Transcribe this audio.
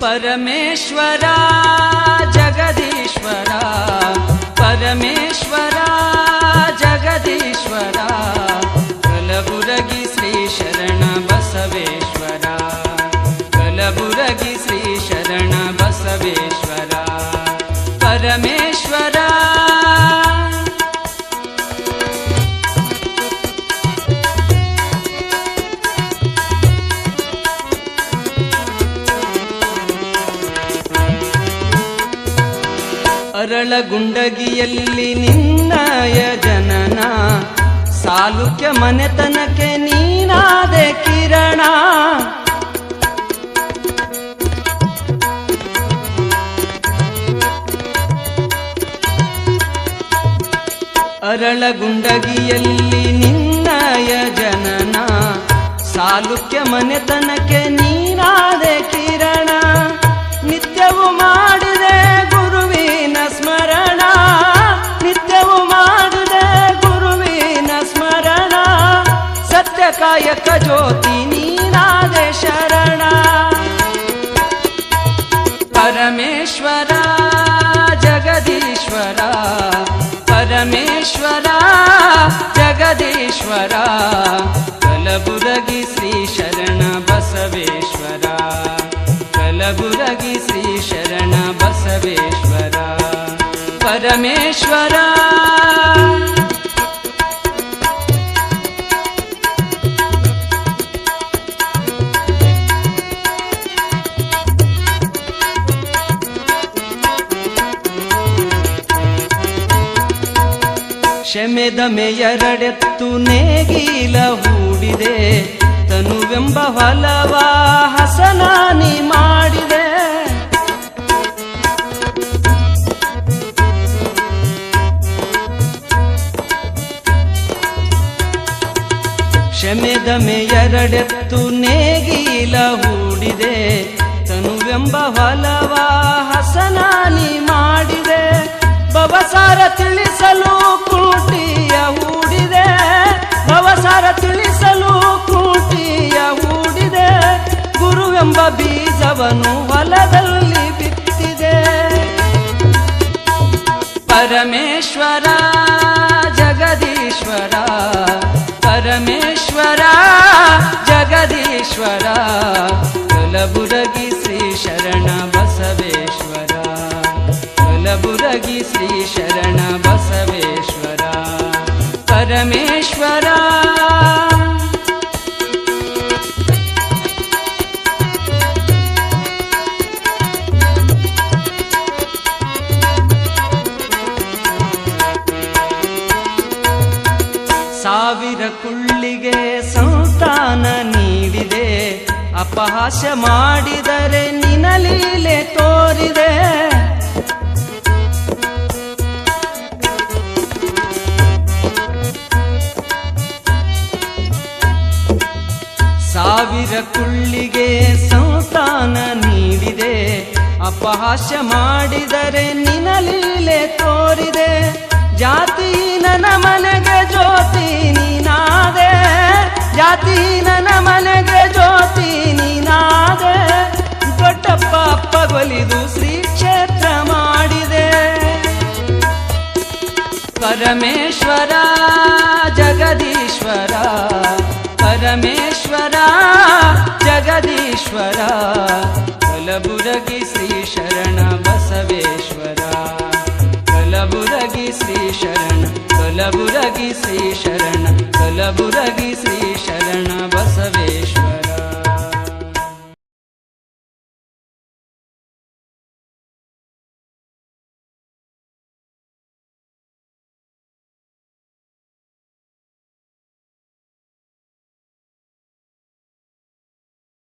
ಪರಮೇಶ್ವರ ಜಗದೀಶ್ವರ ಪರಮೇಶ್ವರ ಜಗದೀಶ್ವರ ಕಲಬುರಗಿ ಶ್ರೀ ಶರಣ ಬಸವೇಶ್ವರ ಕಲಬುರಗಿ ಶ್ರೀ ಶರಣ ಬಸವೇಶ್ವರ ಪರಮೇಶ್ವರ ಅರಳಗುಂಡಗಿಯಲ್ಲಿ ನಿನ್ನಯ ಜನನ ಸಾಲುಕ್ಯ ಮನೆತನಕ್ಕೆ ನೀನಾದೆ ಕಿರಣ ಅರಳಗುಂಡಗಿಯಲ್ಲಿ ನಿನ್ನಯ ಜನನ ಸಾಲುಕ್ಯ ಮನೆತನಕ್ಕೆ ನೀನಾದೆ ಕಿರಣ ನಿತ್ಯವೂ ಮಾಡಿದೆ ಗುರುವಿನ ಸ್ಮರಣ ನಿತ್ಯವೂ ಮಾಡಿದೆ ಗುರುವಿನ ಸ್ಮರಣ ಸತ್ಯಕಾಯಕ ಜ್ಯೋತಿ ನೀನಾದೆ ಶರಣ ಪರಮೇಶ್ವರ ಜಗದೀಶ್ವರ ಪರಮೇಶ್ವರ ಜಗದೀಶ್ವರ ಕಲಬುರಗಿ ಶ್ರೀ ಶರಣ ಬಸವೇಶ್ವರ ಕಲಬುರಗಿ ಶ್ರೀ ಶರಣ ಬಸವೇಶ್ವರ ಪರಮೇಶ್ವರ ಶಮೆದಮೆ ಎರಡೆತ್ತು ನೇಗಿಲ ಹೂಡಿದೆ ತನುವೆಂಬ ಹೊಲವ ಹಸನಾನಿ ಮಾಡಿದೆ ಶಮೆದಮೆ ಎರಡೆತ್ತು ನೇಗಿಲ ಹೂಡಿದೆ ತನುವೆಂಬ ಹೊಲವ ಹಸನಾನಿ ಮಾಡಿದೆ ಭವಸಾರ ತಿಳಿಸಲು ಕೂಟಿಯ ಹೂಡಿದೆ ಭವಸಾರ ತಿಳಿಸಲು ಕೂಟಿಯ ಹೂಡಿದೆ ಗುರುವೆಂಬ ಬೀಜವನ್ನು ಹೊಲದಲ್ಲಿ ಬಿತ್ತಿದೆ ಪರಮೇಶ್ವರ ಜಗದೀಶ್ವರ ಪರಮೇಶ್ವರ ಜಗದೀಶ್ವರ ಕಲಬುರಗಿ ಶ್ರೀ ಶರಣ ಬಸವೇಶ್ವರ ಕಲಬುರಗಿ ಶ್ರೀ ಶರಣ ಬಸವೇಶ್ವರ ಪರಮೇಶ್ವರ ಸಾವಿರ ಕುಳ್ಳಿಗೆ ಸಂತಾನ ನೀಡಿದೆ ಅಪಹಾಸ್ಯ ಮಾಡಿದರೆ ನಿನ ಲೀಲೆ ತೋರಿದೆ ಸಾವಿರ ಕುಳ್ಳಿಗೆ ಸಂತಾನ ನೀಡಿದೆ ಅಪಹಾಸ್ಯ ಮಾಡಿದರೆ ನಿನ ಲೀಲೆ ತೋರಿದೆ ಜಾತಿ ನನ್ನ ಮನೆಗೆ ಜ್ಯೋತಿ ನೀನಾದೆ ಜಾತಿ ನನ್ನ ಮನೆಗೆ ಜ್ಯೋತಿ ನೀನಾದೆ ದೊಡ್ಡಪ್ಪ ಅಪ್ಪಗೊಲಿದು ಶ್ರೀ ಕ್ಷೇತ್ರ ಮಾಡಿದೆ ಪರಮೇಶ್ವರ ಜಗದೀಶ್ವರ ಪರಮೇಶ್ವರ ಜಗದೀಶ್ವರ ಕಲಬುರಗಿ ಶ್ರೀ ಶರಣ ಬಸವೇಶ್ವರ ಕಲಬುರಗಿ ಶ್ರೀ ಶರಣ ಕಲಬುರಗಿ ಶ್ರೀ ಶರಣ ಕಲಬುರಗಿ ಶ್ರೀ